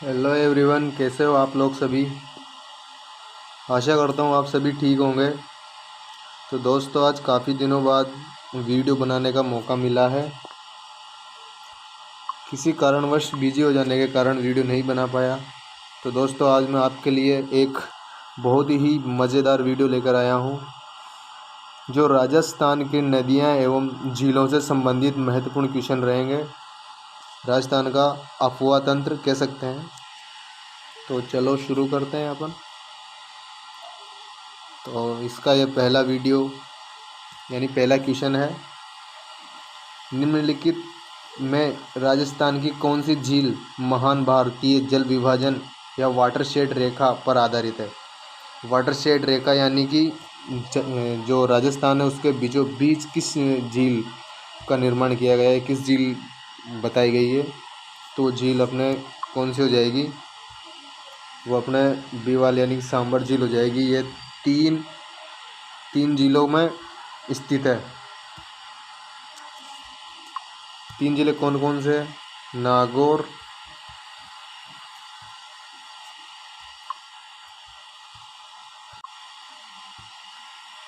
Hello everyone, कैसे हो आप लोग सभी। आशा करता हूँ आप सभी ठीक होंगे। तो दोस्तों, आज काफ़ी दिनों बाद वीडियो बनाने का मौका मिला है। किसी कारणवश बिजी हो जाने के कारण वीडियो नहीं बना पाया। तो दोस्तों, आज मैं आपके लिए एक बहुत ही मज़ेदार वीडियो लेकर आया हूँ, जो राजस्थान की नदियाँ एवं झीलों से संबंधित महत्वपूर्ण क्वेश्चन रहेंगे। राजस्थान का अफवाह तंत्र कह सकते हैं। तो चलो शुरू करते हैं अपन। तो इसका ये पहला वीडियो यानी पहला क्वेश्चन है, निम्नलिखित में राजस्थान की कौन सी झील महान भारतीय जल विभाजन या वाटरशेड रेखा पर आधारित है। वाटरशेड रेखा यानी कि जो राजस्थान है उसके बीचों बीच किस झील का निर्माण किया गया है, किस झील बताई गई है। तो झील अपने कौन सी हो जाएगी, वो अपने बीवाल यानी कि सांबर झील हो जाएगी। ये तीन झीलों में स्थित है। तीन जिले कौन कौन से हैं? नागौर,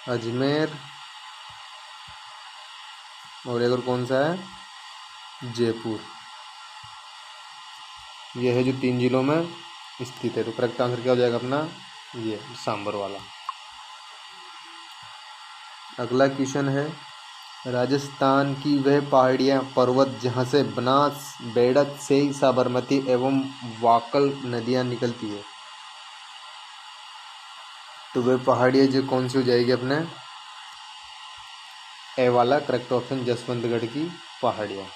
अजमेर और एक और कौन सा है, जयपुर। ये है जो तीन जिलों में स्थित है। तो करेक्ट आंसर क्या हो जाएगा अपना, ये सांबर वाला। अगला क्वेश्चन है, राजस्थान की वह पहाड़ियाँ पर्वत जहाँ से बनास, बेड़क, सेई, साबरमती एवं वाकल नदियाँ निकलती है। तो वह पहाड़ियाँ जो कौन सी हो जाएगी अपने, ए वाला करेक्ट ऑप्शन, जसवंतगढ़ की पहाड़ियाँ।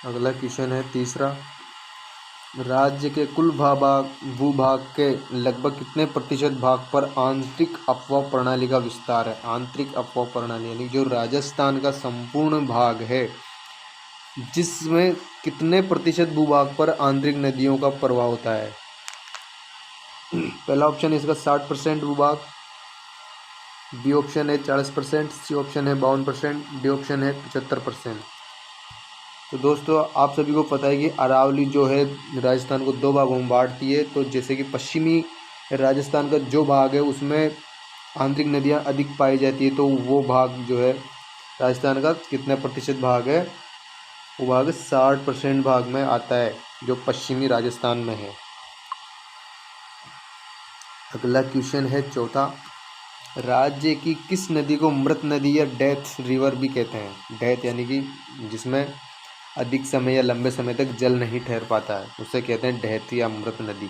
अगला क्वेश्चन है तीसरा, राज्य के कुल भूभाग के लगभग कितने प्रतिशत भाग पर आंतरिक अपवाह प्रणाली का विस्तार है। आंतरिक अपवाह प्रणाली यानी जो राजस्थान का संपूर्ण भाग है, जिसमें कितने प्रतिशत भूभाग पर आंतरिक नदियों का प्रवाह होता है। पहला ऑप्शन है इसका 60% भूभाग, बी ऑप्शन है 40%, सी ऑप्शन है 52%, डी ऑप्शन है 75%। तो दोस्तों, आप सभी को पता है कि अरावली जो है राजस्थान को दो भागों में बांटती है। तो जैसे कि पश्चिमी राजस्थान का जो भाग है उसमें आंतरिक नदियां अधिक पाई जाती है, तो वो भाग जो है राजस्थान का कितने प्रतिशत भाग है, वो भाग 60% भाग में आता है, जो पश्चिमी राजस्थान में है। अगला क्वेश्चन है चौथा, राज्य की किस नदी को मृत नदी या डेथ रिवर भी कहते हैं। डेथ यानी कि जिसमें अधिक समय या लंबे समय तक जल नहीं ठहर पाता है, उसे कहते हैं डेथ या मृत नदी।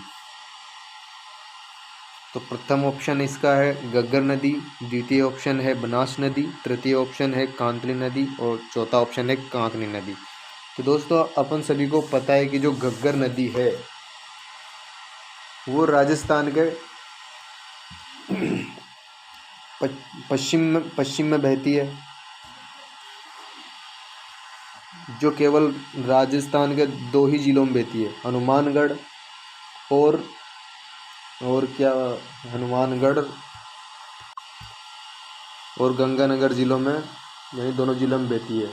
तो प्रथम ऑप्शन इसका है घग्गर नदी, द्वितीय ऑप्शन है बनास नदी, तृतीय ऑप्शन है कांतली नदी और चौथा ऑप्शन है कांकनी नदी। तो दोस्तों, अपन सभी को पता है कि जो घग्गर नदी है वो राजस्थान के पश्चिम में बहती है, जो केवल राजस्थान के दो ही जिलों में बहती है, हनुमानगढ़ और क्या, हनुमानगढ़ और गंगानगर जिलों में, यही दोनों जिलों में बहती है।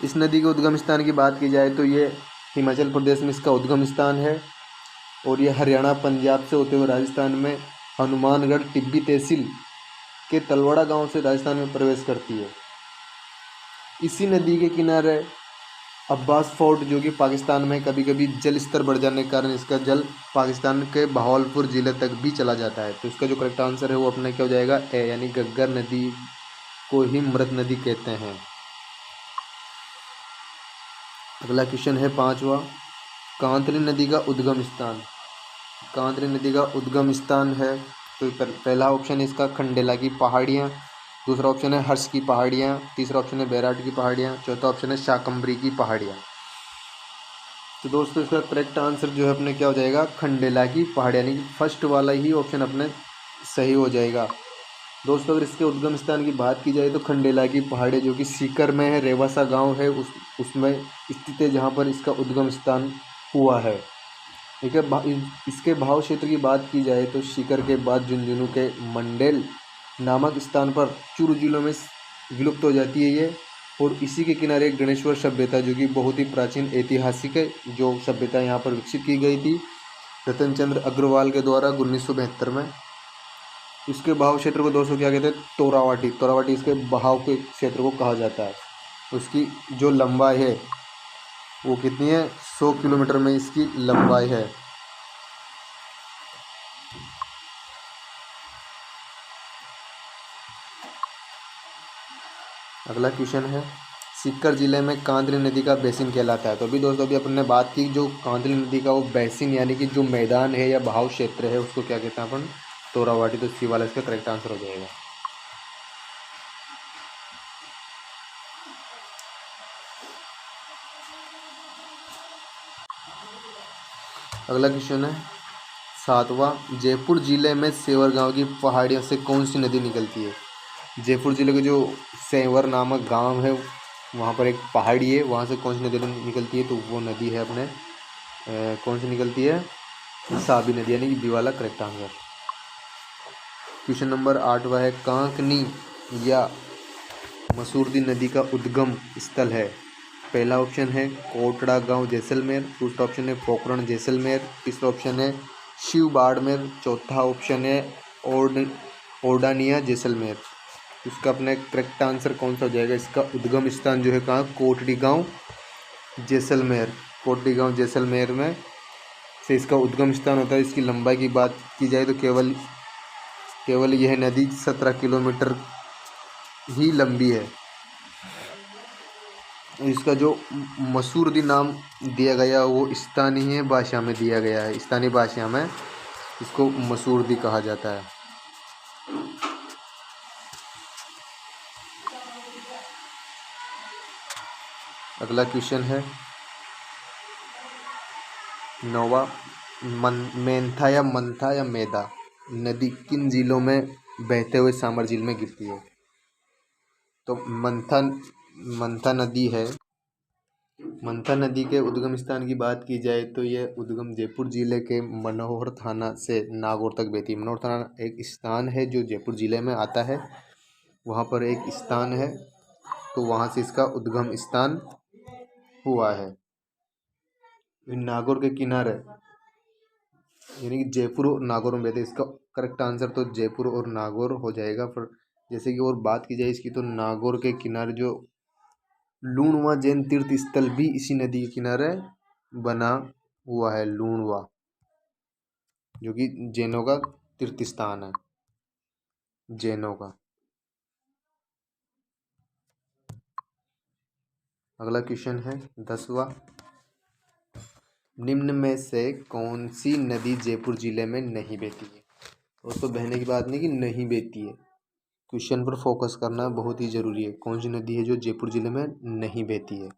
इस नदी के उद्गम स्थान की बात की जाए तो ये हिमाचल प्रदेश में इसका उद्गम स्थान है, और ये हरियाणा पंजाब से होते हुए राजस्थान में हनुमानगढ़ टिब्बी तहसील के तलवाड़ा गांव से राजस्थान में प्रवेश करती है। इसी नदी के किनारे अब्बास फोर्ट, जो कि पाकिस्तान में, कभी कभी जल स्तर बढ़ जाने के कारण इसका जल पाकिस्तान के बहावलपुर ज़िले तक भी चला जाता है। तो इसका जो करेक्ट आंसर है वो अपना क्या हो जाएगा, ए, यानी घग्गर नदी को ही मृत नदी कहते हैं। अगला क्वेश्चन है पांचवा, कांतली नदी का उद्गम स्थान। कांतली नदी का उद्गम स्थान है, तो पहला ऑप्शन है इसका खंडेला की पहाड़ियाँ, दूसरा ऑप्शन है हर्ष की पहाड़ियाँ, तीसरा ऑप्शन है बैराट की पहाड़ियाँ, चौथा ऑप्शन है शाकंभरी की पहाड़ियाँ। तो दोस्तों, इसका करेक्ट आंसर जो है अपने क्या हो जाएगा, खंडेला की पहाड़ियाँ, यानी कि फर्स्ट वाला ही ऑप्शन अपने सही हो जाएगा। दोस्तों, अगर इसके उद्गम स्थान की बात की जाए तो खंडेला की पहाड़ियाँ जो कि सीकर में है, रेवासा गांव है उसमें स्थित है, जहां पर इसका उद्गम स्थान हुआ है। ठीक है। इसके भाव क्षेत्र की बात की जाए तो सीकर के बाद झुंझुनू के मंडेल नामक स्थान पर चूरू जिलों में विलुप्त हो जाती है ये। और इसी के किनारे एक गणेश्वर सभ्यता जो कि बहुत ही प्राचीन ऐतिहासिक है, जो सभ्यता यहाँ पर विकसित की गई थी रतन चंद्र अग्रवाल के द्वारा 1972 में। इसके बहाव क्षेत्र को दोस्तों क्या कहते हैं, तोरावाटी। तोरावाटी इसके बहाव के क्षेत्र को कहा जाता है। उसकी जो लंबाई है वो कितनी है, 100 किलोमीटर में इसकी लंबाई है। अगला क्वेश्चन है, सीकर जिले में कांदरी नदी का बेसिन कहलाता है। तो अभी दोस्तों, अभी अपन ने बात की जो कांदरी नदी का वो बेसिन यानी कि जो मैदान है या बहाव क्षेत्र है उसको क्या कहते हैं अपन, तोरावाटी। तो सी वाला इसका करेक्ट आंसर हो जाएगा। अगला क्वेश्चन है 7वां, जयपुर जिले में सेवर गांव की पहाड़ियों से कौन सी नदी निकलती है। जयपुर जिले के जो सेवर नामक गांव है वहाँ पर एक पहाड़ी है, वहाँ से कौन सी नदी निकलती है, तो वो नदी है अपने कौन सी निकलती है, साबी नदी, यानी कि बी वाला करेक्ट आंसर। क्वेश्चन नंबर 8वां है, कांकनी या मसूरदी नदी का उद्गम स्थल है। पहला ऑप्शन है कोटड़ा गांव जैसलमेर, दूसरा ऑप्शन है पोखरण जैसलमेर, तीसरा ऑप्शन है शिव बाड़मेर, चौथा ऑप्शन है ओर्डानिया जैसलमेर। इसका अपने करेक्ट आंसर कौन सा हो जाएगा, इसका उद्गम स्थान जो है कहाँ, कोटड़ी गांव जैसलमेर। कोटड़ी गांव जैसलमेर में से इसका उद्गम स्थान होता है। इसकी लंबाई की बात की जाए तो केवल यह नदी 17 किलोमीटर ही लंबी है। इसका जो मसूरदी नाम दिया गया वो स्थानीय भाषा में दिया गया है, स्थानीय भाषा में इसको मसूरदी कहा जाता है। अगला क्वेश्चन है 9वां, मेंथा या मंथा या मेदा नदी किन जिलों में बहते हुए सामर झील में गिरती है। तो मंथा नदी है। मंथा नदी के उद्गम स्थान की बात की जाए तो यह उद्गम जयपुर जिले के मनोहर थाना से नागौर तक बहती है। मनोहर थाना एक स्थान है जो जयपुर जिले में आता है, वहाँ पर एक स्थान है, तो वहाँ से इसका उद्गम स्थान हुआ है। नागौर के किनारे यानी कि जयपुर और नागौर में बहते, इसका करेक्ट आंसर तो जयपुर और नागौर हो जाएगा। पर जैसे कि और बात की जाए इसकी, तो नागौर के किनारे जो लूणवा जैन तीर्थ स्थल भी इसी नदी के किनारे बना हुआ है, लूणवा, जो कि जैनों का तीर्थ स्थान है, जैनों का। अगला क्वेश्चन है 10वां, निम्न में से कौन सी नदी जयपुर जिले में नहीं बहती है। दोस्तों बहने की बात नहीं कि नहीं बहती है, क्वेश्चन पर फोकस करना बहुत ही जरूरी है। कौन सी नदी है जो जयपुर जिले में नहीं बहती है,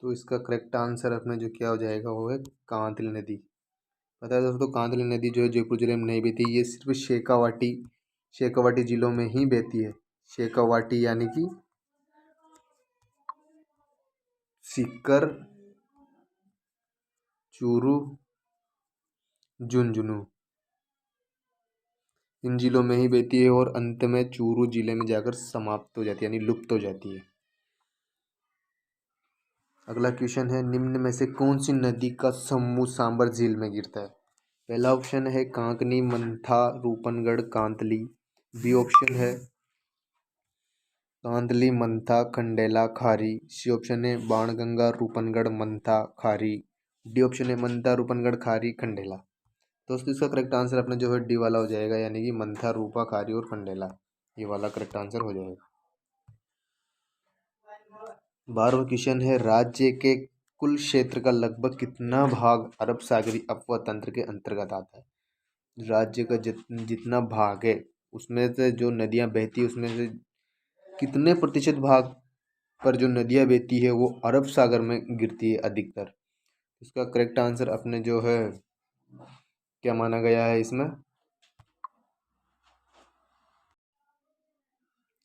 तो इसका करेक्ट आंसर अपने जो क्या हो जाएगा वो है कांतली नदी। पता है दोस्तों, कांतली नदी जो है जयपुर जिले में नहीं बहती, ये सिर्फ शेखावाटी जिलों में ही बहती है। शेखावाटी यानी कि सीकर, चूरू, झुंझुनू, इन जिलों में ही बहती है और अंत में चूरू जिले में जाकर समाप्त हो जाती है, यानी लुप्त हो जाती है। अगला क्वेश्चन है, निम्न में से कौन सी नदी का समूह सांबर झील में गिरता है। पहला ऑप्शन है कांकनी, मंथा, रूपनगढ़, कांतली। बी ऑप्शन है कांतली, मंथा, खंडेला, खारी। सी ऑप्शन है बाणगंगा, रूपनगढ़, मंथा, खारी। डी ऑप्शन है मंथा, रूपनगढ़, खारी, खंडेला। दोस्तों इसका करेक्ट आंसर अपने जो है डी वाला हो जाएगा, यानी कि मंथा, रूपा, खारी और खंडेला, ये वाला करेक्ट आंसर हो जाएगा। 12वां क्वेश्चन है, राज्य के कुल क्षेत्र का लगभग कितना भाग अरब सागरी अपवह तंत्र के अंतर्गत आता है। राज्य का जितना भाग है उसमें से जो नदियां बहती है उसमें से कितने प्रतिशत भाग पर जो नदियां बहती है वो अरब सागर में गिरती है अधिकतर। इसका करेक्ट आंसर अपने जो है क्या माना गया है इसमें,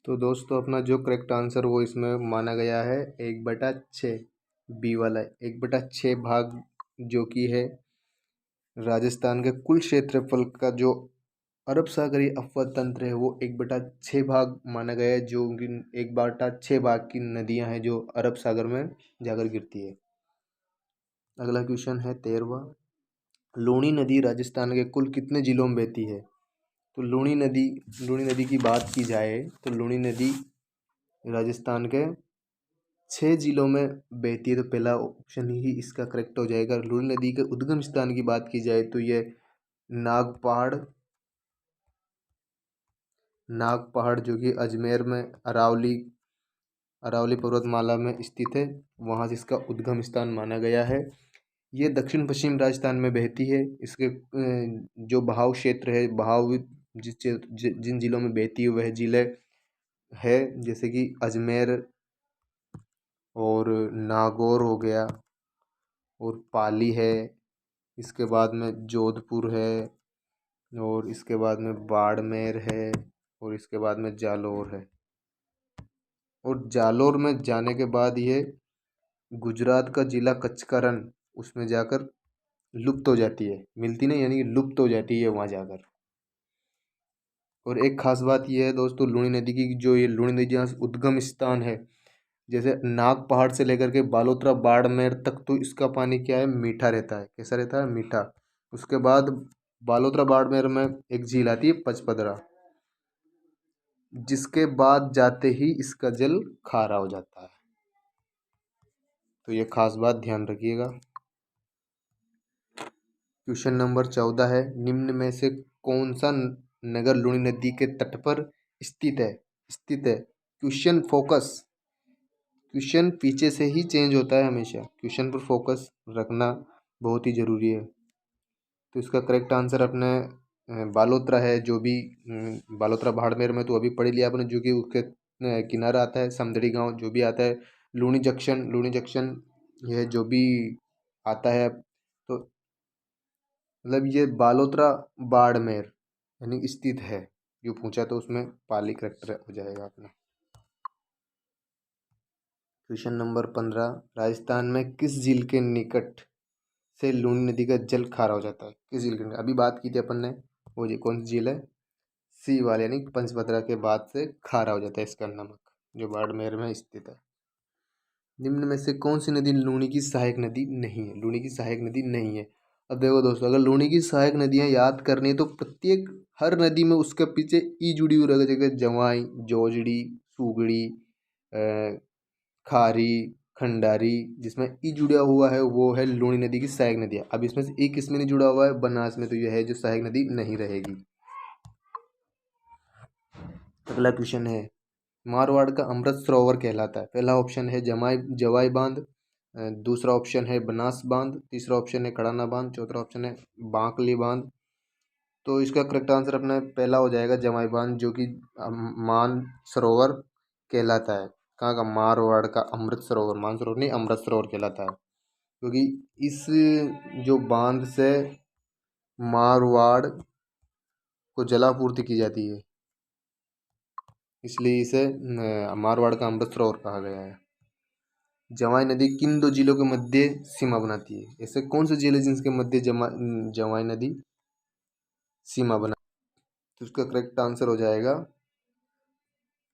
तो दोस्तों अपना जो करेक्ट आंसर वो इसमें माना गया है 1/6, बी वाला 1/6 भाग, जो कि है राजस्थान के कुल क्षेत्रफल का जो अरब सागरीय अपवत तंत्र है वो 1/6 भाग माना गया है, जो कि 1/6 भाग की नदियां हैं जो अरब सागर में जाकर गिरती है। अगला क्वेश्चन है 13वां। लूणी नदी राजस्थान के कुल कितने जिलों में बहती है? तो लूणी नदी की बात की जाए तो लूणी नदी राजस्थान के 6 जिलों में बहती है, तो पहला ऑप्शन ही इसका करेक्ट हो जाएगा। लूणी नदी के उद्गम स्थान की बात की जाए तो ये नागपहाड़ नागपहाड़ जो कि अजमेर में अरावली पर्वतमाला में स्थित है, वहाँ से इसका उद्गम स्थान माना गया है। ये दक्षिण पश्चिम राजस्थान में बहती है। इसके जो बहाव क्षेत्र है, बहाव जिन जिलों में बहती है वह जिले है जैसे कि अजमेर और नागौर हो गया और पाली है, इसके बाद में जोधपुर है और इसके बाद में बाड़मेर है और इसके बाद में जालौर है। और जालौर में जाने के बाद ये गुजरात का जिला कचकरन उसमें जाकर लुप्त हो जाती है, मिलती नहीं यानी कि लुप्त हो जाती है वहाँ जाकर। और एक खास बात यह है दोस्तों लूणी नदी की, जो ये लूणी नदी जहाँ उद्गम स्थान है, जैसे नाग पहाड़ से लेकर के बालोतरा बाड़मेर तक, तो इसका पानी क्या है, मीठा रहता है। कैसा रहता है? मीठा। उसके बाद बालोतरा बाड़मेर में एक झील आती है पचपदरा, जिसके बाद जाते ही इसका जल खारा हो जाता है। तो ये खास बात ध्यान रखिएगा। क्वेश्चन नंबर 14 है, निम्न में से कौन सा नगर लूणी नदी के तट पर स्थित है? क्वेश्चन पीछे से ही चेंज होता है, हमेशा क्वेश्चन पर फोकस रखना बहुत ही जरूरी है। तो इसका करेक्ट आंसर अपने बालोतरा है, जो भी बालोतरा बाड़मेर में तो अभी पढ़ लिया आपने, जो कि उसके किनारा आता है समदड़ी गांव जो भी आता है। लूणी जंक्शन यह जो भी आता है, तो मतलब ये बालोतरा बाड़मेर यानी स्थित है। जो पूछा तो उसमें पाली करेक्ट हो जाएगा अपना। क्वेश्चन नंबर 15, राजस्थान में किस झील के निकट से लूनी नदी का जल खारा हो जाता है? किस झील के निकट? अभी बात की थी अपन ने, वो जी कौन सी झील है? सी वाले यानी पंचभद्रा के बाद से खारा हो जाता है इसका नमक, जो बाड़मेर में स्थित है। निम्न में से कौन सी नदी लूणी की सहायक नदी नहीं है? लूणी की सहायक नदी नहीं है। अब देखो दोस्तों, अगर लूणी की सहायक नदियां याद करनी है तो प्रत्येक हर नदी में उसके पीछे ई जुड़ी हुई रहेगी, जैसे जवाई, जोजड़ी, सुगड़ी, खारी, खंडारी, जिसमें ई जुड़ा हुआ है वो है लूणी नदी की सहायक नदियाँ। अब इसमें से एक किसमें नहीं जुड़ा हुआ है? बनास में, तो यह है जो सहायक नदी नहीं रहेगी। अगला क्वेश्चन है, मारवाड़ का अमृत सरोवर कहलाता है? पहला ऑप्शन है जवाई बांध, दूसरा ऑप्शन है बनास बांध, तीसरा ऑप्शन है कड़ाना बांध, चौथा ऑप्शन है बांकली बांध। तो इसका करेक्ट आंसर अपना पहला हो जाएगा जवाई बांध, जो कि मान सरोवर कहलाता है। कहाँ का? मारवाड़ का अमृत सरोवर, मान सरोवर नहीं अमृत सरोवर कहलाता है, क्योंकि इस जो बांध से मारवाड़ को जलापूर्ति की जाती है, इसलिए इसे मारवाड़ का अमृत सरोवर कहा गया है। जवाई नदी किन दो जिलों के मध्य सीमा बनाती है? ऐसे कौन से जिले जिनके मध्य जवाई नदी सीमा बना? तो उसका करेक्ट आंसर हो जाएगा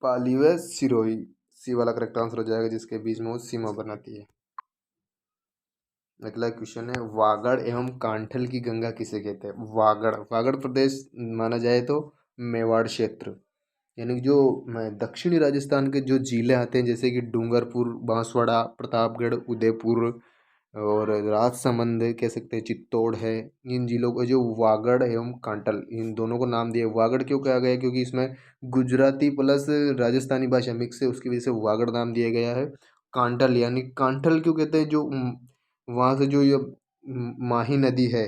पाली व सिरोही। सी वाला करेक्ट आंसर हो जाएगा, जिसके बीच में वो सीमा बनाती है। अगला क्वेश्चन है, वागड़ एवं कांठल की गंगा किसे कहते हैं? वागड़ प्रदेश माना जाए तो मेवाड़ क्षेत्र, यानी कि जो दक्षिणी राजस्थान के जो जिले आते हैं, जैसे कि डूंगरपुर, बांसवाड़ा, प्रतापगढ़, उदयपुर और राजसमंद कह सकते हैं, चित्तौड़ है, इन जिलों को जो वागड़ एवं कांठल, इन दोनों को नाम दिया। वागड़ क्यों कहा गया? क्योंकि इसमें गुजराती प्लस राजस्थानी भाषा मिक्स है, उसकी वजह से वागड़ नाम दिया गया है। कांठल यानी कांठल क्यों कहते हैं? जो वहाँ से जो ये माही नदी है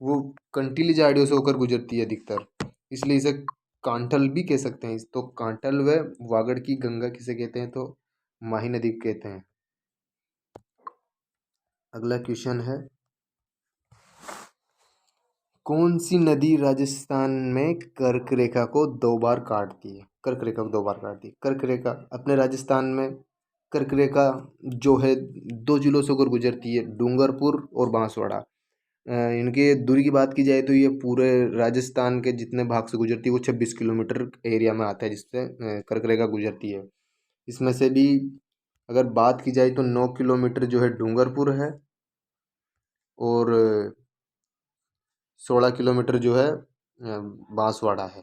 वो कंटीली झाड़ियों से होकर गुजरती है अधिकतर, इसलिए इसे कांठल भी कह सकते हैं। तो कांठल व वागड़ की गंगा किसे कहते हैं? तो माही नदी को कहते हैं। अगला क्वेश्चन है, कौन सी नदी राजस्थान में कर्क रेखा को 2 बार काटती है? कर्क रेखा को 2 बार काटती है। कर्क रेखा अपने राजस्थान में, कर्क रेखा जो है 2 जिलों से होकर गुजरती है, डूंगरपुर और बांसवाड़ा। इनके दूरी की बात की जाए तो ये पूरे राजस्थान के जितने भाग से गुजरती है वो 26 किलोमीटर एरिया में आता है, जिससे कर्क रेखा गुजरती है। इसमें से भी अगर बात की जाए तो 9 किलोमीटर जो है डूंगरपुर है, और 16 किलोमीटर जो है बांसवाड़ा है।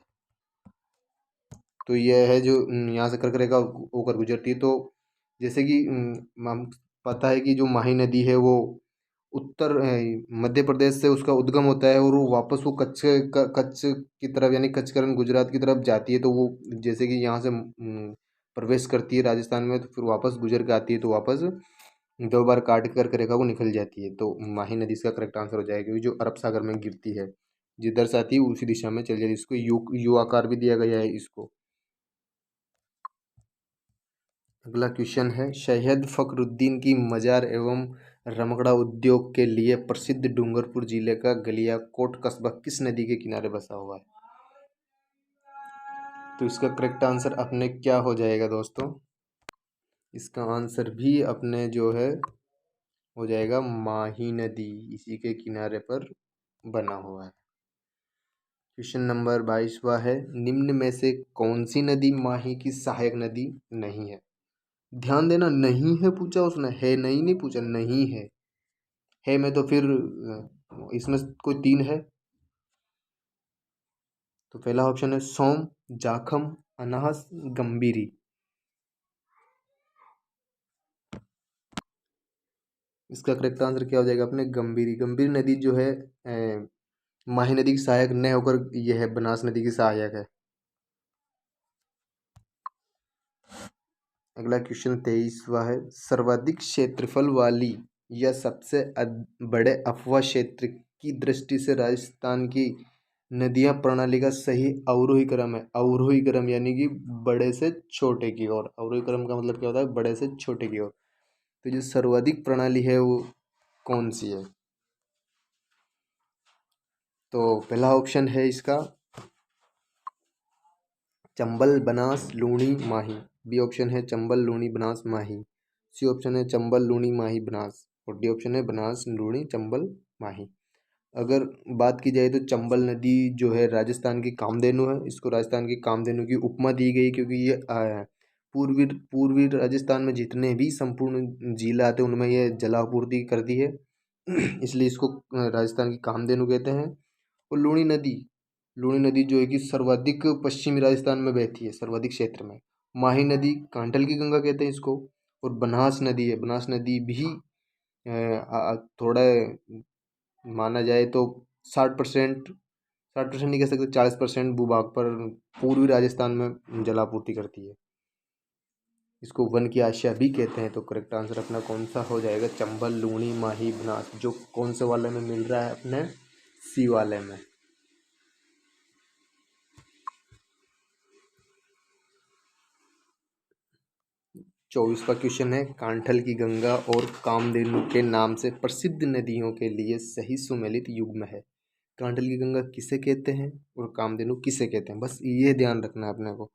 तो ये है जो यहाँ से कर्क रेखा होकर गुजरती है। तो जैसे कि हम पता है कि जो माही नदी है वो उत्तर मध्य प्रदेश से उसका उद्गम होता है, और वो वापस वो कच्छ की तरफ यानी कच्छकरण गुजरात की तरफ जाती है। तो वो जैसे कि यहाँ से प्रवेश करती है राजस्थान में, तो फिर वापस गुजर के आती है, तो वापस 2 बार काट कर कर्क रेखा को निकल जाती है। तो माही नदी इसका करेक्ट आंसर हो जाएगा, क्योंकि जो अरब सागर में गिरती है, जिधर से आती है उसी दिशा में चली जाती है। इसको यू आकार भी दिया गया है इसको। अगला क्वेश्चन है, सैयद फखरुद्दीन की मजार एवं रमकड़ा उद्योग के लिए प्रसिद्ध डूंगरपुर जिले का गलियाकोट कस्बा किस नदी के किनारे बसा हुआ है? तो इसका करेक्ट आंसर अपने क्या हो जाएगा दोस्तों? इसका आंसर भी अपने जो है हो जाएगा माही नदी, इसी के किनारे पर बना हुआ है। क्वेश्चन नंबर 22वां है, निम्न में से कौन सी नदी माही की सहायक नदी नहीं है? ध्यान देना, नहीं है पूछा उसने, है नहीं नहीं पूछा, नहीं है में तो फिर इसमें कोई 3 है। तो पहला ऑप्शन है सोम, जाखम, अनाहस, गंभीरी। इसका करेक्ट आंसर क्या हो जाएगा अपने? गंभीरी। गंभीरी नदी जो है माही नदी की सहायक न होकर यह है बनास नदी की सहायक है। अगला क्वेश्चन 23वां है, सर्वाधिक क्षेत्रफल वाली या सबसे बड़े अपवाह क्षेत्र की दृष्टि से राजस्थान की नदियां प्रणाली का सही अवरोही क्रम है। अवरोही क्रम यानी कि बड़े से छोटे की ओर। अवरोही क्रम का मतलब क्या होता है? बड़े से छोटे की ओर। तो जो सर्वाधिक प्रणाली है वो कौन सी है? तो पहला ऑप्शन है इसका चंबल, बनास, लूणी, माही। बी ऑप्शन है चंबल, लूणी, बनास, माही। सी ऑप्शन है चंबल, लूणी, माही, बनास। और डी ऑप्शन है बनास, लूणी, चंबल, माही। अगर बात की जाए तो चंबल नदी जो है राजस्थान की कामधेनु है। इसको राजस्थान की कामधेनु की उपमा दी गई, क्योंकि ये पूर्वी पूर्वी राजस्थान में जितने भी संपूर्ण जिला आते हैं उनमें ये जलापूर्ति करती है। इसलिए इसको राजस्थान की कामधेनु कहते हैं। और लूणी नदी जो है कि सर्वाधिक पश्चिमी राजस्थान में बहती है, सर्वाधिक क्षेत्र में। माही नदी कांठल की गंगा कहते हैं इसको। और बनास नदी है, बनास नदी भी थोड़ा माना जाए तो 60%, 60% नहीं कह सकते, 40% भूभाग पर पूर्वी राजस्थान में जलापूर्ति करती है। इसको वन की आशिया भी कहते हैं। तो करेक्ट आंसर अपना कौन सा हो जाएगा? चंबल, लूणी, माही, बनास। जो कौन से वाले में मिल रहा है अपने? सी वाले में। 24वां क्वेश्चन है, कांठल की गंगा और कामधेनु के नाम से प्रसिद्ध नदियों के लिए सही सुमेलित युग्म है। कांठल की गंगा किसे कहते हैं और कामधेनु किसे कहते हैं? बस ये ध्यान रखना है अपने को।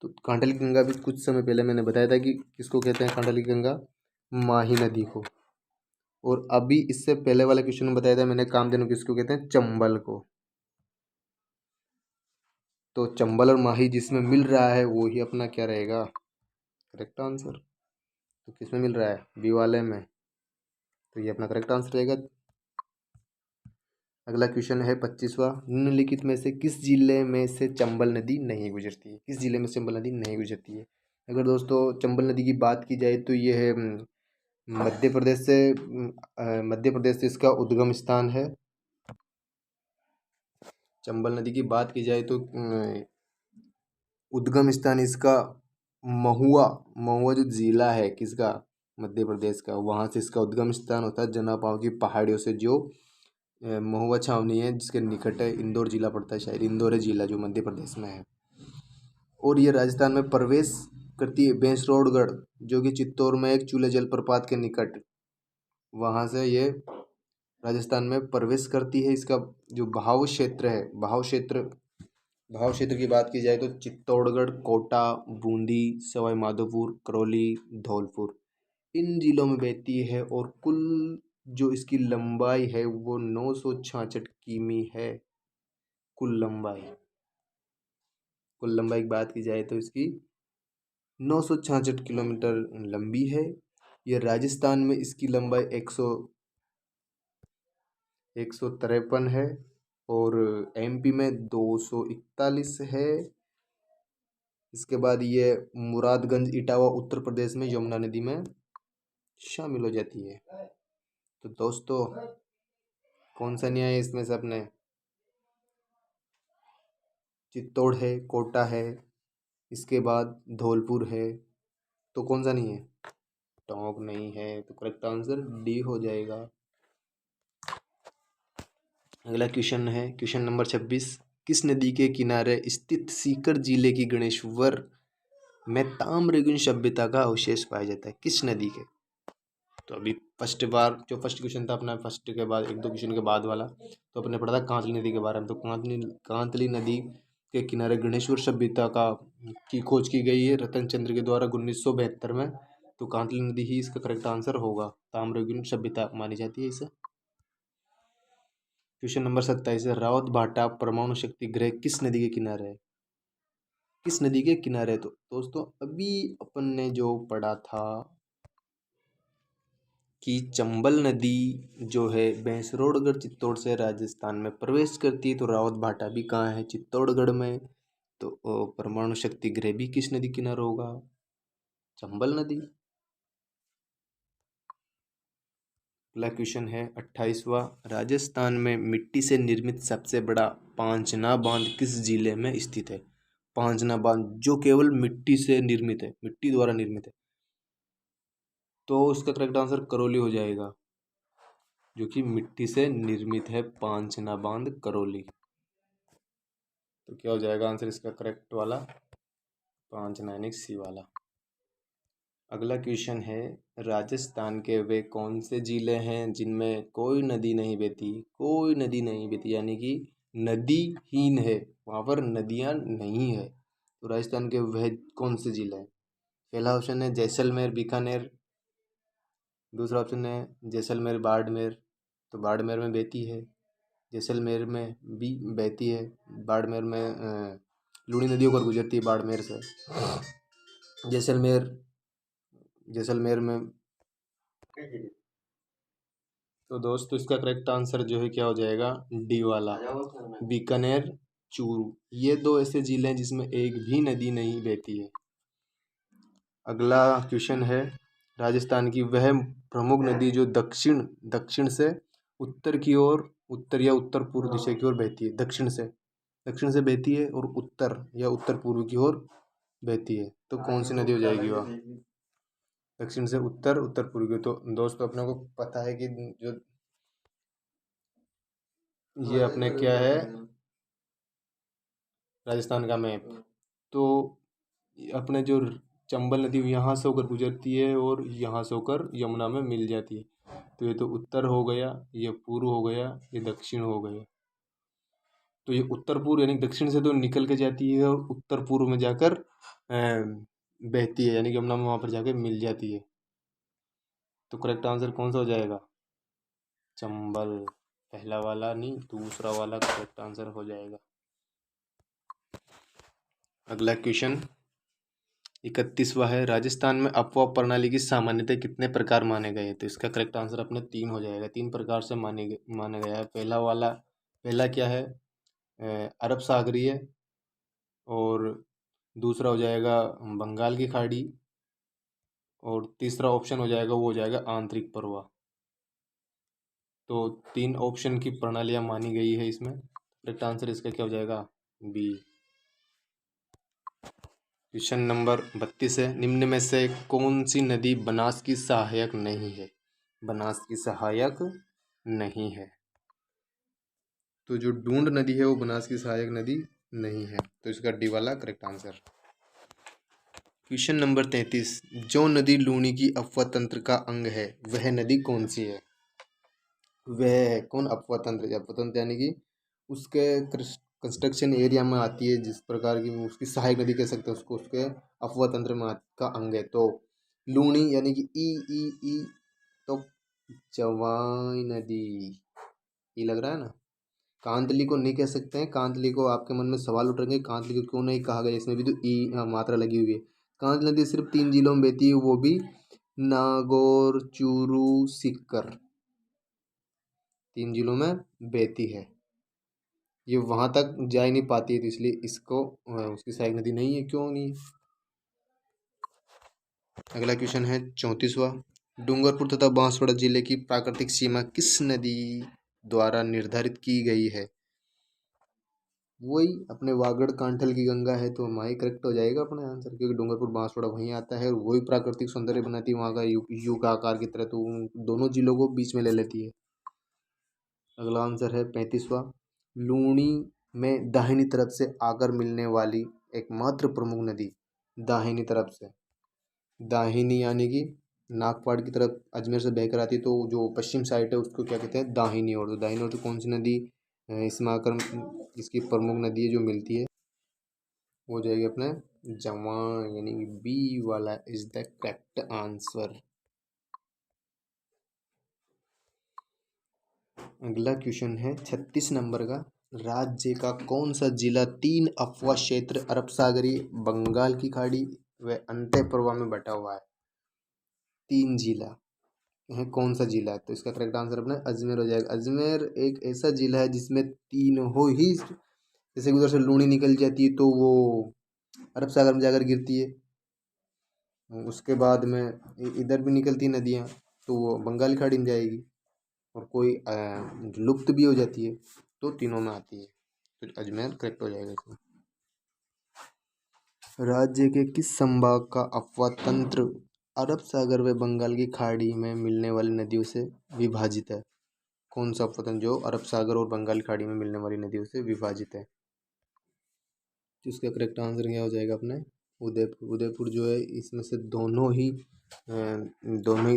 तो कांठल की गंगा भी कुछ समय पहले मैंने बताया था कि किसको कहते हैं कांठल की गंगा? माही नदी को। और अभी इससे पहले वाले क्वेश्चन में बताया था मैंने कामधेनु किसको कहते हैं? चंबल को। तो चंबल और माही जिसमें मिल रहा है वो ही अपना क्या रहेगा? Correct answer. तो किसमें मिल रहा है? बी वाले में। तो ये अपना करेक्ट आंसर रहेगा। अगला क्वेश्चन है 25वां, निम्नलिखित में से किस जिले में से चंबल नदी नहीं गुजरती है? किस जिले में चंबल नदी नहीं गुजरती है? अगर दोस्तों चंबल नदी की बात की जाए तो ये है मध्य प्रदेश से। मध्य प्रदेश से इसका उद्गम स्थान है। चंबल नदी की बात की जाए तो उद्गम स्थान इसका महुआ, महुआ जो जिला है किसका? मध्य प्रदेश का। वहाँ से इसका उद्गम स्थान होता है जनापाव की पहाड़ियों से, जो महुआ छावनी है जिसके निकट है। इंदौर जिला पड़ता है, शायद इंदौर है जिला जो मध्य प्रदेश में है। और ये राजस्थान में प्रवेश करती है बेंसरोडगढ़, जो कि चित्तौड़ में एक चूले जलप्रपात के निकट, वहाँ से ये राजस्थान में प्रवेश करती है। इसका जो बहाव क्षेत्र है, बहाव क्षेत्र की बात की जाए तो चित्तौड़गढ़, कोटा, बूंदी, सवाई माधोपुर, करौली, धौलपुर इन जिलों में बहती है। और कुल जो इसकी लंबाई है वो 966 किमी है। कुल लंबाई की बात की जाए तो इसकी 966 किलोमीटर लंबी है। यह राजस्थान में इसकी लंबाई 153 है और एमपी में 241 है। इसके बाद ये मुरादगंज इटावा उत्तर प्रदेश में यमुना नदी में शामिल हो जाती है। तो दोस्तों कौन सा नहीं है इसमें से अपने? चित्तौड़ है, कोटा है, इसके बाद धौलपुर है। तो कौन सा नहीं है? टोंक नहीं है। तो करेक्ट आंसर डी हो जाएगा। अगला क्वेश्चन है क्वेश्चन नंबर 26। किस नदी के किनारे स्थित सीकर जिले की गणेश्वर में ताम्रयुगीन सभ्यता का अवशेष पाया जाता है? किस नदी के? तो अभी फर्स्ट क्वेश्चन था अपना, फर्स्ट के बाद 1-2 क्वेश्चन के बाद वाला, तो अपने पढ़ा था कांतली नदी के बारे में। तो कांतली नदी के किनारे गणेश्वर सभ्यता की खोज की गई है रतन चंद्र के द्वारा 1972 में। तो कांतली नदी ही इसका करेक्ट आंसर होगा। ताम्रयुगीन सभ्यता मानी जाती है इसे। क्वेश्चन नंबर 27 है रावत भाटा परमाणु शक्ति गृह किस नदी के किनारे है? किस नदी के किनारे? तो दोस्तों अभी अपन ने जो पढ़ा था कि चंबल नदी जो है भैंसरोडगढ़ चित्तौड़ से राजस्थान में प्रवेश करती है। तो रावत भाटा भी कहाँ है? चित्तौड़गढ़ में। तो परमाणु शक्ति गृह भी किस नदी किनारे होगा? चंबल नदी। अगला क्वेश्चन है 28वां। राजस्थान में मिट्टी से निर्मित सबसे बड़ा पांचना बांध किस जिले में स्थित है? पांचना बांध जो केवल मिट्टी से निर्मित है, मिट्टी द्वारा निर्मित है। तो इसका करेक्ट आंसर करौली हो जाएगा, जो कि मिट्टी से निर्मित है पांचना बांध करौली। तो क्या हो जाएगा आंसर इसका करेक्ट वाला? पांचना यानी सी वाला। अगला क्वेश्चन है राजस्थान के वे कौन से जिले हैं जिनमें कोई नदी नहीं बहती? कोई नदी नहीं बहती यानी कि नदीहीन है, वहाँ पर नदियाँ नहीं है। तो राजस्थान के वह कौन से जिले हैं? पहला ऑप्शन है जैसलमेर बीकानेर, दूसरा ऑप्शन है जैसलमेर बाड़मेर। तो बाड़मेर में बहती है, जैसलमेर में भी बहती है, बाड़मेर में लूनी नदी होकर गुजरती है बाड़मेर से। जैसलमेर में। तो दोस्तों इसका करेक्ट आंसर जो है क्या हो जाएगा? डी वाला, बीकानेर चूरू। ये दो ऐसे जिले हैं जिसमें एक भी नदी नहीं बहती है। अगला क्वेश्चन है राजस्थान की वह प्रमुख नदी जो दक्षिण से उत्तर की ओर, उत्तर या उत्तर पूर्व दिशा की ओर बहती है। दक्षिण से बहती है और उत्तर या उत्तर पूर्व की ओर बहती है। तो कौन सी नदी हो जाएगी वह? दक्षिण से उत्तर, उत्तर पूर्व की। तो दोस्तों अपने को पता है कि जो ये अपने क्या है राजस्थान का मैप, तो अपने जो चंबल नदी यहाँ से होकर गुजरती है और यहाँ से होकर यमुना में मिल जाती है। तो ये तो उत्तर हो गया, ये पूर्व हो गया, ये दक्षिण हो गया। तो ये उत्तर पूर्व यानी दक्षिण से तो निकल के जाती है और उत्तर पूर्व में जाकर बहती है, यानी कि यमुना में वहाँ पर जाकर मिल जाती है। तो करेक्ट आंसर कौन सा हो जाएगा? चंबल। पहला वाला नहीं, दूसरा वाला करेक्ट आंसर हो जाएगा। अगला क्वेश्चन 31वां है राजस्थान में अपवाह प्रणाली की सामान्यतः कितने प्रकार माने गए? तो इसका करेक्ट आंसर अपने 3 हो जाएगा। 3 प्रकार से माना गया है। पहला क्या है? अरब सागरीय, और दूसरा हो जाएगा बंगाल की खाड़ी, और तीसरा ऑप्शन हो जाएगा वो हो जाएगा आंतरिक प्रवाह। तो 3 ऑप्शन की प्रणालियाँ मानी गई है इसमें। करेक्ट आंसर इसका क्या हो जाएगा? बी। क्वेश्चन नंबर 32 है निम्न में से कौन सी नदी बनास की सहायक नहीं है? बनास की सहायक नहीं है। तो जो डूंड नदी है वो बनास की सहायक नदी नहीं है। तो इसका डी वाला करेक्ट आंसर। क्वेश्चन नंबर 33 जो नदी लूनी की अपवाह तंत्र का अंग है वह नदी कौन सी है? वह कौन अपवाह तंत्र? अपवाह तंत्र यानी कि उसके कंस्ट्रक्शन एरिया में आती है, जिस प्रकार की उसकी सहायक नदी कह सकते हैं उसको, उसके अपवाह तंत्र में का अंग है। तो लूनी यानी कि ई ई ई। तो चवाई नदी, ये लग रहा है ना। कांतली को नहीं कह सकते हैं, कांतली को आपके मन में सवाल उठ रहे हैं, कांतली को क्यों नहीं कहा गया, इसमें भी तो ई मात्रा लगी हुई है। कांतली नदी सिर्फ 3 जिलों में बहती है, वो भी नागौर, चूरू, सीकर, 3 जिलों में बहती है। ये वहां तक जा ही नहीं पाती है, तो इसलिए इसको उसकी सहायक नदी नहीं है। क्यों नहीं है? अगला क्वेश्चन है 34वां। डूंगरपुर तथा बांसवाड़ा जिले की प्राकृतिक सीमा किस नदी द्वारा निर्धारित की गई है? वही अपने वागड़ कांठल की गंगा है, तो वहाँ ही करेक्ट हो जाएगा अपना आंसर, क्योंकि डूंगरपुर बांसवाड़ा वहीं आता है और वही प्राकृतिक सौंदर्य बनाती है वहाँ का यू का आकार की तरह, तो उन दोनों जिलों को बीच में ले लेती है। अगला आंसर है 35वां। लूणी में दाहिनी तरफ से आकर मिलने वाली एकमात्र प्रमुख नदी, दाहिनी तरफ से, दाहिनी यानी कि नागपाड़ की तरफ अजमेर से बहकर आती है, तो जो पश्चिम साइड है उसको क्या कहते हैं? दाहिनी ओर। तो दाहिनी ओर तो कौन सी नदी इसमें आकर इसकी प्रमुख नदी है जो मिलती है, वो हो जाएगी अपने जवान, यानी कि बी वाला इज द करेक्ट आंसर। अगला क्वेश्चन है 36 नंबर का। राज्य का कौन सा जिला 3 अफवाह क्षेत्र, अरब सागरी, बंगाल की खाड़ी व अंतः प्रवाह में बटा हुआ है? 3 जिला है, कौन सा जिला है? तो इसका करेक्ट आंसर अपना अजमेर हो जाएगा। अजमेर एक ऐसा जिला है जिसमें तीनों ही, जैसे कि उधर से लूणी निकल जाती है तो वो अरब सागर में जाकर गिरती है, उसके बाद में इधर भी निकलती नदियाँ तो वो बंगाल की खाड़ी में जाएगी, और कोई लुप्त भी हो जाती है, तो तीनों में आती है, तो अजमेर करेक्ट हो जाएगा इसमें। राज्य के किस संभाग का अफवाह तंत्र अरब सागर व बंगाल की खाड़ी में मिलने वाली नदियों से विभाजित है? कौन सा अफवाह तंत्र जो अरब सागर और बंगाल की खाड़ी में मिलने वाली नदियों से विभाजित है? तो इसका करेक्ट आंसर क्या हो जाएगा अपने उदयपुर। उदयपुर जो है इसमें से दोनों ही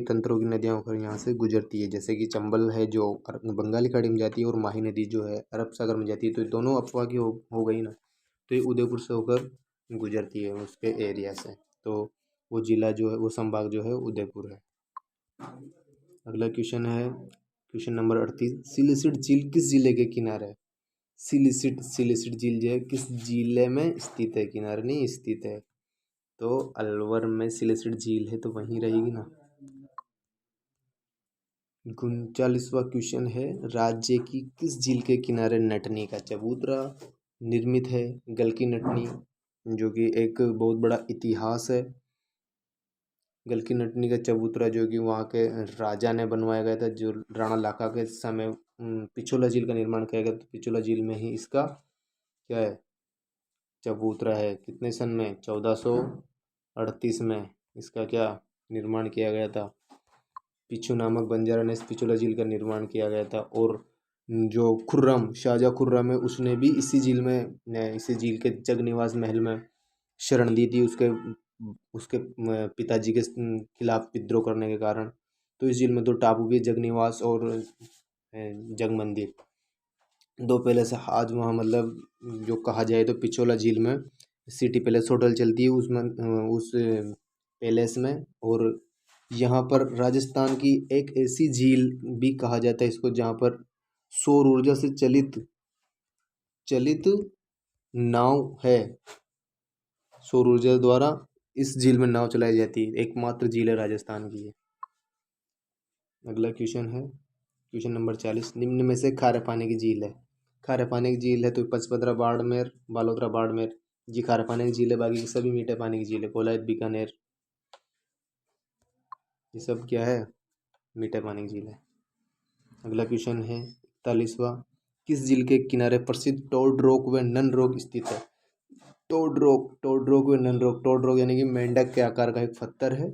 तंत्रों की नदियाँ होकर यहाँ से गुजरती है, जैसे कि चंबल है जो बंगाली खाड़ी में जाती है, और माही नदी जो है अरब सागर में जाती है, तो ये दोनों अफवाह की हो गई ना, तो ये उदयपुर से होकर गुजरती है उसके एरिया से, तो वो जिला जो है, वो संभाग जो है उदयपुर है। अगला क्वेश्चन है क्वेश्चन नंबर 38। सिलिसिट झील किस जिले के किनारे है? सिलिसिट झील जो है किस जिले में स्थित है? किनारे नहीं स्थित है, तो अलवर में सिलिसिट झील है, तो वहीं रहेगी ना। 39वां क्वेश्चन है। राज्य की किस झील के किनारे नटनी का चबूतरा निर्मित है? गल की नटनी, जो कि एक बहुत बड़ा इतिहास है। गल की नटनी का चबूतरा जो कि वहाँ के राजा ने बनवाया गया था, जो राणा लाखा के समय पिछोला झील का निर्माण किया गया, तो पिछोला झील में ही इसका क्या है? चबूतरा है। कितने सन में? 1438 में इसका क्या निर्माण किया गया था? पिछू नामक बंजारा ने इस पिछोला झील का निर्माण किया गया था, और जो खुर्रम, शाहजहाँ खुर्रम है, उसने भी इसी झील के जगनिवास महल में शरण ली थी, उसके उसके पिताजी के खिलाफ विद्रोह करने के कारण। तो इस झील में 2 टापू भी, जगनिवास और जग मंदिर, 2 पैलेस आज वहाँ, मतलब जो कहा जाए तो पिछोला झील में सिटी पैलेस होटल चलती है उसमें, उस पैलेस में। और यहाँ पर राजस्थान की एक ऐसी झील भी कहा जाता है इसको, जहाँ पर सौर ऊर्जा से चलित नाव है, सौर ऊर्जा द्वारा इस झील में नाव चलाई जाती है, एकमात्र झील है राजस्थान की है। अगला क्वेश्चन है क्वेश्चन नंबर 40। निम्न में से खारे पानी की झील है? खारे पानी की झील है तो पचपदरा, बाड़मेर, बालोतरा, बाड़मेर, जी खारे पानी की झील है। बाकी की सभी मीठे पानी की झील है, कोलायत, बीकानेर, ये सब क्या है? मीठे पानी की झील है। अगला क्वेश्चन है 41वां। किस झील के किनारे प्रसिद्ध टोड रॉक व नन रॉक स्थित है? टोड रॉक व नन रॉक, टोड रॉक यानी कि मेंढक के आकार का एक पत्थर है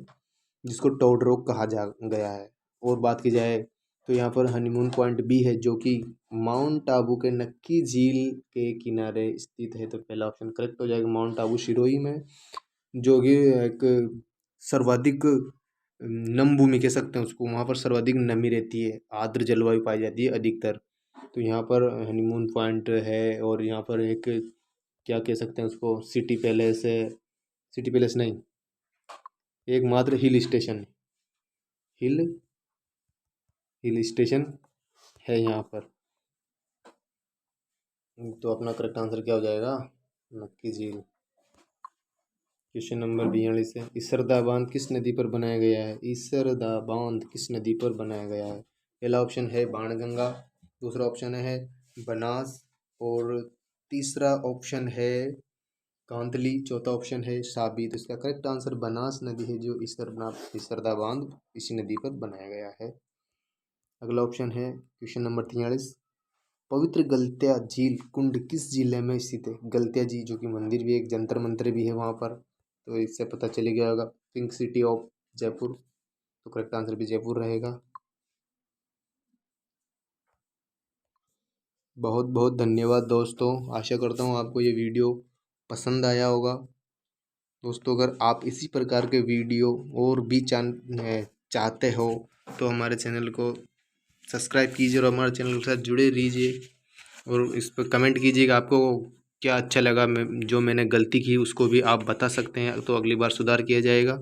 जिसको टोड रॉक कहा जा गया है। और बात की जाए तो यहाँ पर हनीमून पॉइंट भी है, जो कि माउंट आबू के नक्की झील के किनारे स्थित है, तो पहला ऑप्शन करेक्ट हो जाएगा। माउंट आबू सिरोही में, जो कि एक सर्वाधिक नम भूमि कह सकते हैं उसको, वहाँ पर सर्वाधिक नमी रहती है, आर्द्र जलवायु पाई जाती है अधिकतर, तो यहाँ पर हनीमून पॉइंट है। और यहाँ पर एक क्या कह सकते हैं उसको, सिटी पैलेस है, सिटी पैलेस नहीं, एकमात्र हिल स्टेशन, हिल हिल स्टेशन है यहाँ पर। तो अपना करेक्ट आंसर क्या हो जाएगा? नक्की झील। क्वेश्चन नंबर 42 है, इसरदा बांध किस नदी पर बनाया गया है? इसरदा बांध किस नदी पर बनाया गया है? पहला ऑप्शन है बाणगंगा, दूसरा ऑप्शन है बनास, और तीसरा ऑप्शन है कांतली, चौथा ऑप्शन है साबी। तो इसका करेक्ट आंसर बनास नदी है, जो इसरदा बांध इसी नदी पर बनाया गया है। अगला ऑप्शन है क्वेश्चन नंबर 43, पवित्र गलत्या झील कुंड किस जिले में स्थित है? गलत्या जी जो कि मंदिर भी, एक जंतर मंतर भी है वहाँ पर, तो इससे पता चली गया होगा। पिंक सिटी ऑफ जयपुर, तो करेक्ट आंसर भी जयपुर रहेगा। बहुत बहुत धन्यवाद दोस्तों, आशा करता हूँ आपको ये वीडियो पसंद आया होगा। दोस्तों अगर आप इसी प्रकार के वीडियो और भी चाहते हो तो हमारे चैनल को सब्सक्राइब कीजिए और हमारे चैनल के साथ जुड़े रहिए, और इस पर कमेंट कीजिएगा आपको क्या अच्छा लगा। जो मैंने गलती की उसको भी आप बता सकते हैं, तो अगली बार सुधार किया जाएगा।